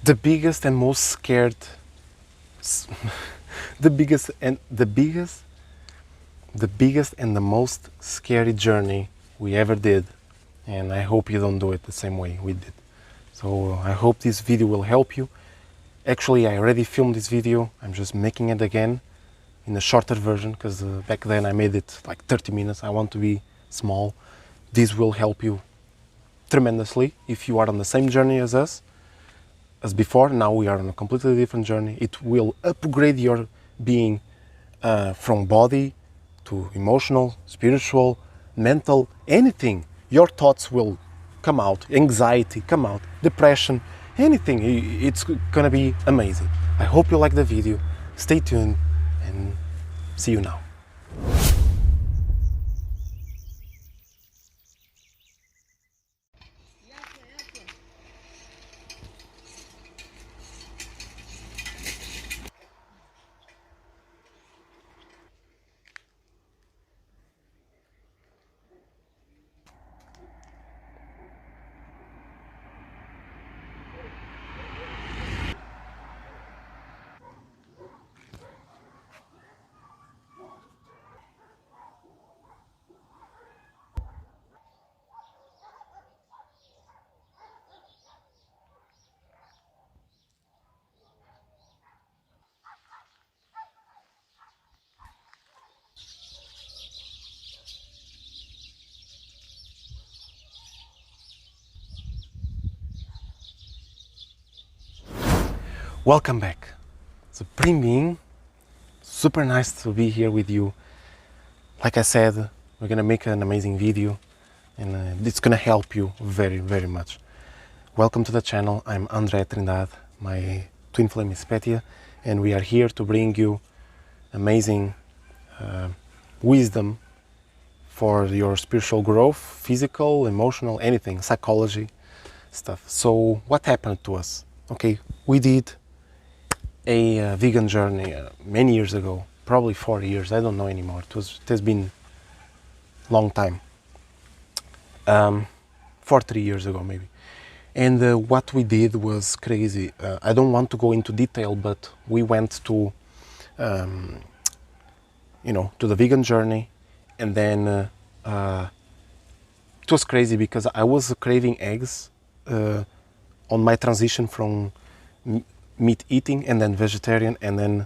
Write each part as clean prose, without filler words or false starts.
the biggest and most scared, the biggest and the most scary journey we ever did, and I hope you don't do it the same way we did. So I hope this video will help you. Actually, I already filmed this video. I'm just making it again in a shorter version because back then I made it like 30 minutes. I want to be small. This will help you tremendously if you are on the same journey as us, as before. Now we are on a completely different journey. It will upgrade your being from body to emotional, spiritual, mental, anything. Your thoughts will come out, anxiety come out, depression, anything. It's gonna be amazing. I hope you like the video. Stay tuned and see you now. Welcome back. Supreme Being, super nice to be here with you. Like I said, we're gonna make an amazing video and it's gonna help you very, very much. Welcome to the channel. I'm André and my twin flame is Petya, and we are here to bring you amazing wisdom for your spiritual growth, physical, emotional, anything, psychology stuff. So what happened to us? Okay, we did a vegan journey many years ago, probably 4 years, I don't know anymore. It has been a long time, 3 years ago maybe. And what we did was crazy. I don't want to go into detail, but we went to, to the vegan journey, and then it was crazy because I was craving eggs on my transition from meat eating and then vegetarian and then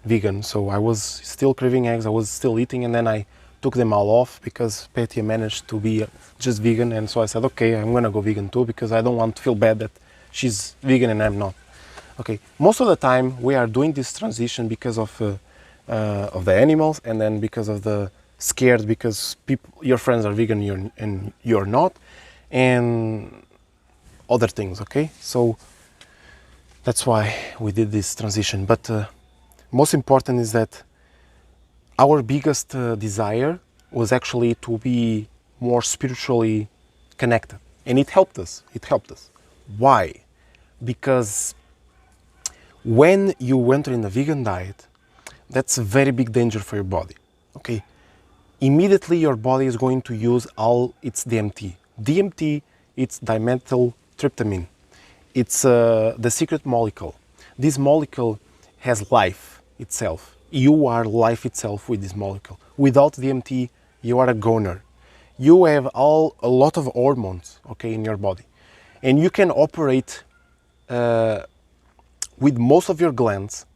vegan. So I was still craving eggs, I was still eating, and then I took them all off because Petya managed to be just vegan, and so I said, okay, I'm gonna go vegan too because I don't want to feel bad that she's vegan and I'm not. Okay, most of the time we are doing this transition because of the animals, and then because of the scared because your friends are vegan and you're not, and other things, okay? So that's why we did this transition. But most important is that our biggest desire was actually to be more spiritually connected, and it helped us. It helped us. Why? Because when you enter in a vegan diet, that's a very big danger for your body. Okay, immediately your body is going to use all its DMT. DMT, it's dimethyltryptamine. It's the secret molecule. This molecule has life itself. You are life itself with this molecule. Without DMT, you are a goner. You have a lot of hormones, okay, in your body, and you can operate with most of your glands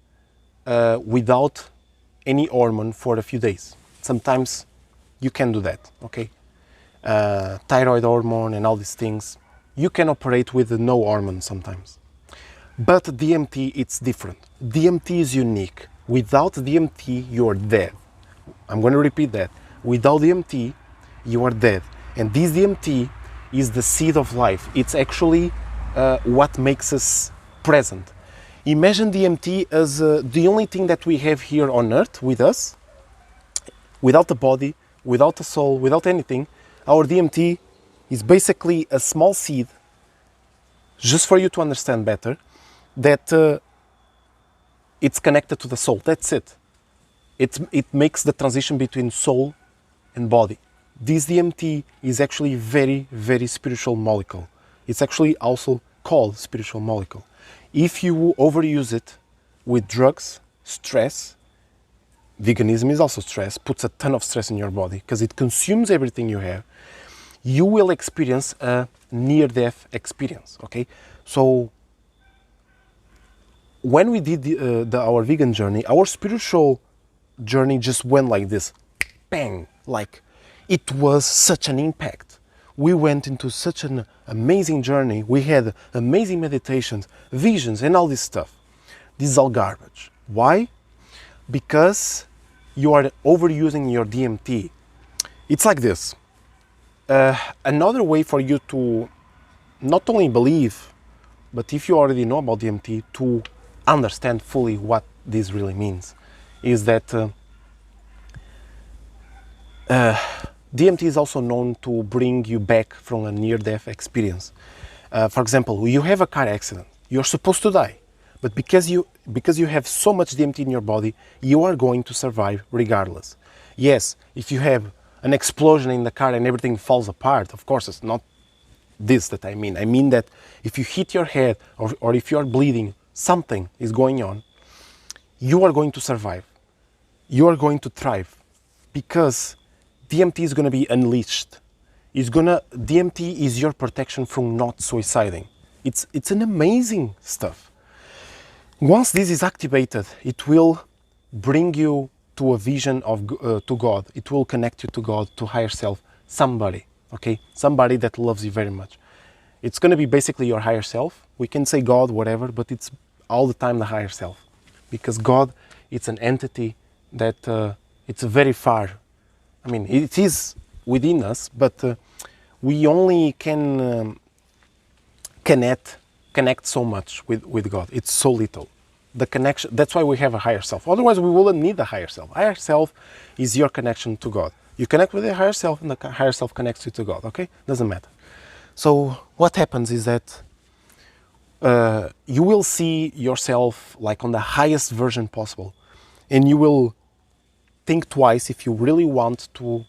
without any hormone for a few days. Sometimes you can do that, okay? Thyroid hormone and all these things. You can operate with no hormone sometimes. But DMT, it's different. DMT is unique. Without DMT, you're dead. I'm going to repeat that. Without DMT, you are dead. And this DMT is the seed of life. It's actually what makes us present. Imagine DMT as the only thing that we have here on earth with us, without the body, without the soul, without anything. Our DMT is basically a small seed, just for you to understand better, that it's connected to the soul. That's it. It makes the transition between soul and body. This DMT is actually very, very spiritual molecule. It's actually also called spiritual molecule. If you overuse it with drugs, stress, veganism is also stress, puts a ton of stress in your body because it consumes everything you have, you will experience a near-death experience, okay? So when we did our vegan journey, our spiritual journey just went like this, bang, like it was such an impact. We went into such an amazing journey. We had amazing meditations, visions, and all this stuff. This is all garbage. Why? Because you are overusing your DMT. It's like this. Another way for you to not only believe, but if you already know about DMT, to understand fully what this really means, is that DMT is also known to bring you back from a near-death experience. For example, you have a car accident. You're supposed to die, but because you have so much DMT in your body, you are going to survive regardless. Yes, if you have an explosion in the car and everything falls apart, of course, it's not this that I mean. I mean that if you hit your head or if you are bleeding, something is going on, you are going to survive. You are going to thrive because DMT is going to be unleashed. DMT is your protection from not suiciding. It's an amazing stuff. Once this is activated, it will bring you to a vision of to God. It will connect you to God, to higher self, somebody, okay? Somebody that loves you very much. It's going to be basically your higher self. We can say God, whatever, but it's all the time the higher self. Because God, it's an entity that it's very far. I mean, it is within us, but we only can connect so much with God. It's so little. The connection, that's why we have a higher self. Otherwise, we wouldn't need a higher self. Higher self is your connection to God. You connect with the higher self, and the higher self connects you to God, okay? Doesn't matter. So what happens is that you will see yourself like on the highest version possible, and you will think twice if you really want to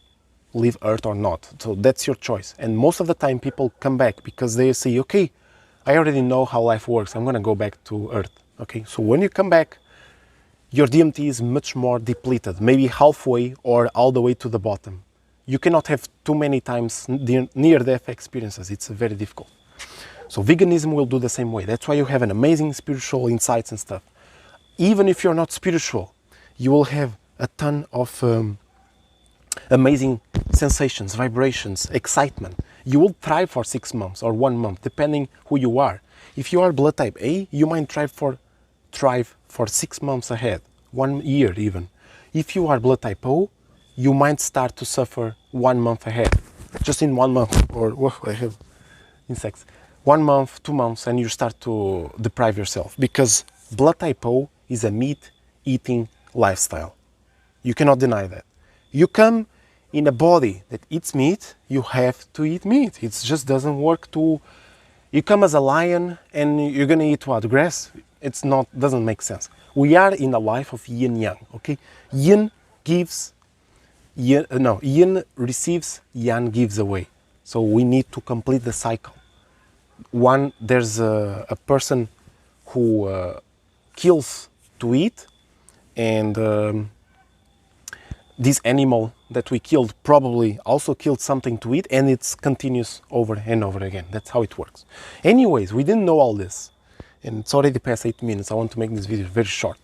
leave Earth or not. So that's your choice. And most of the time people come back because they say, okay, I already know how life works. I'm going to go back to Earth. Okay, so when you come back, your DMT is much more depleted, maybe halfway or all the way to the bottom. You cannot have too many times near-death experiences. It's very difficult. So veganism will do the same way. That's why you have an amazing spiritual insights and stuff. Even if you're not spiritual, you will have a ton of amazing sensations, vibrations, excitement. You will thrive for 6 months or 1 month, depending who you are. If you are blood type A, you might thrive for 6 months ahead, 1 year even. If you are blood type O, you might start to suffer 1 month ahead, just in 1 month, or I have insects. 1 month, 2 months, and you start to deprive yourself because blood type O is a meat-eating lifestyle. You cannot deny that. You come in a body that eats meat, you have to eat meat. It just doesn't work to... You come as a lion and you're gonna eat what? Grass? Doesn't make sense. We are in a life of yin-yang, okay? Yin receives, yang gives away. So we need to complete the cycle. There's a person who kills to eat, and this animal that we killed probably also killed something to eat, and it continues over and over again. That's how it works. Anyways, we didn't know all this, and it's already past 8 minutes. I want to make this video very short.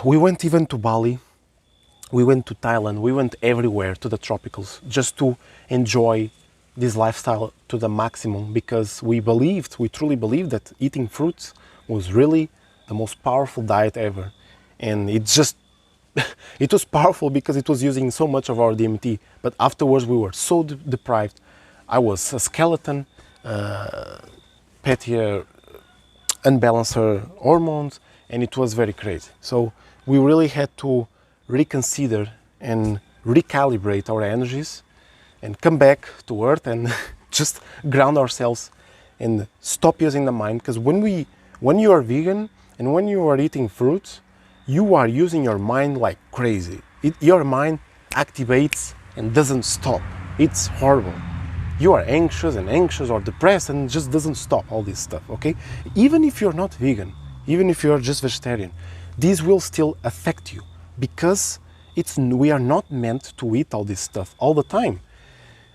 We went even to Bali, we went to Thailand, we went everywhere to the tropicals just to enjoy this lifestyle to the maximum, because we truly believed that eating fruits was really the most powerful diet ever. And it was powerful because it was using so much of our DMT, but afterwards we were so deprived. I was a skeleton, Petya unbalanced her hormones, and it was very crazy. So we really had to reconsider and recalibrate our energies and come back to Earth and just ground ourselves and stop using the mind. Because when you are vegan and when you are eating fruits, you are using your mind like crazy. Your mind activates and doesn't stop. It's horrible. you are anxious or depressed, and it just doesn't stop, all this stuff, okay? Even if you're not vegan, even if you're just vegetarian, this will still affect you, because we are not meant to eat all this stuff all the time.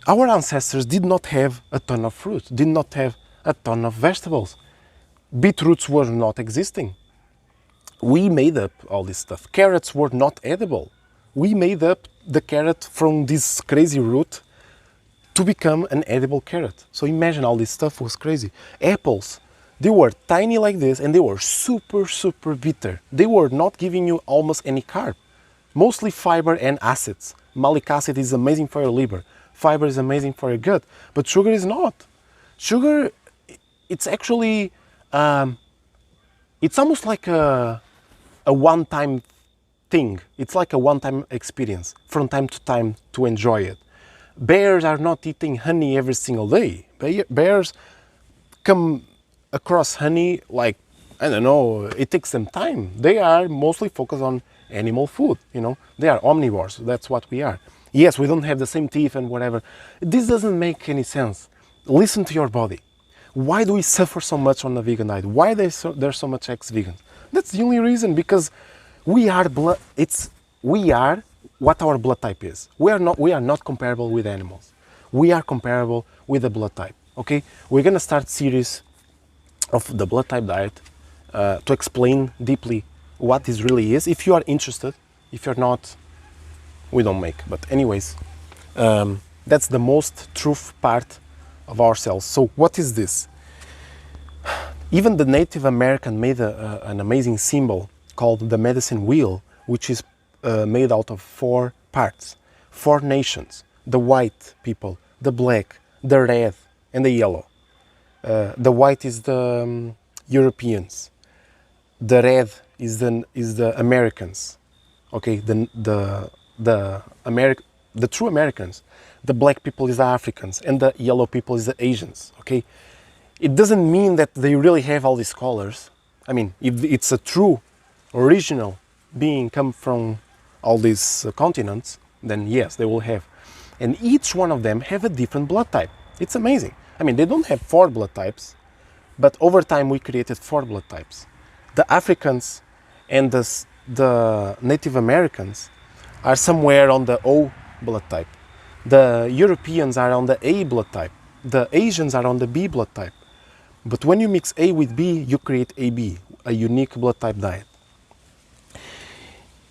Our ancestors did not have a ton of fruit, did not have a ton of vegetables. Beetroots were not existing. We made up all this stuff. Carrots were not edible. We made up the carrot from this crazy root to become an edible carrot. So imagine, all this stuff was crazy. Apples, they were tiny like this, and they were super, super bitter. They were not giving you almost any carb. Mostly fiber and acids. Malic acid is amazing for your liver. Fiber is amazing for your gut. But sugar is not. Sugar, it's actually, it's almost like a one-time thing. It's like a one-time experience from time to time to enjoy it. Bears are not eating honey every single day. Bears come across honey like, I don't know, it takes them time. They are mostly focused on animal food, you know. They are omnivores, that's what we are. Yes, we don't have the same teeth and whatever. This doesn't make any sense. Listen to your body. Why do we suffer so much on the vegan diet? Why there's so much ex-vegans? That's the only reason, because we are what our blood type is. We are not comparable with animals. We are comparable with the blood type. Okay, we're gonna start series of the blood type diet to explain deeply what this really is. If you are interested, if you're not, we don't make. But anyways, that's the most truth part of ourselves. So what is this? Even the Native American made an amazing symbol called the medicine wheel, which is made out of 4 parts, 4 nations: the white people, the black, the red, and the yellow. The white is the Europeans, the red is the Americans, okay, the true Americans. The black people is the Africans, and the yellow people is the Asians, okay? It doesn't mean that they really have all these colors. I mean, if it's a true, original being come from all these continents, then yes, they will have. And each one of them have a different blood type. It's amazing. I mean, they don't have 4 blood types, but over time we created 4 blood types. The Africans and the Native Americans are somewhere on the O blood type. The Europeans are on the A blood type. The Asians are on the B blood type. But when you mix A with B, you create AB, a unique blood type diet.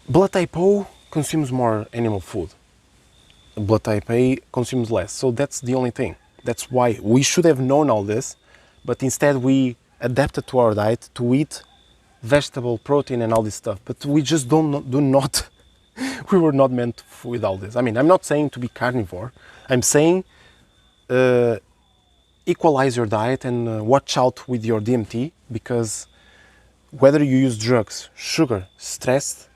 Blood type O consumes more animal food. Blood type A consumes less. So that's the only thing. That's why we should have known all this, but instead we adapted to our diet to eat vegetable protein and all this stuff. But we just do not we were not meant with all this. I mean, I'm not saying to be carnivore. I'm saying equalize your diet and watch out with your DMT, because whether you use drugs, sugar, stress,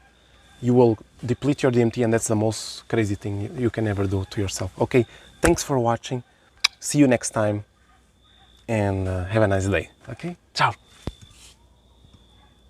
you will deplete your DMT, and that's the most crazy thing you can ever do to yourself. Okay, thanks for watching. See you next time, and have a nice day. Okay, ciao.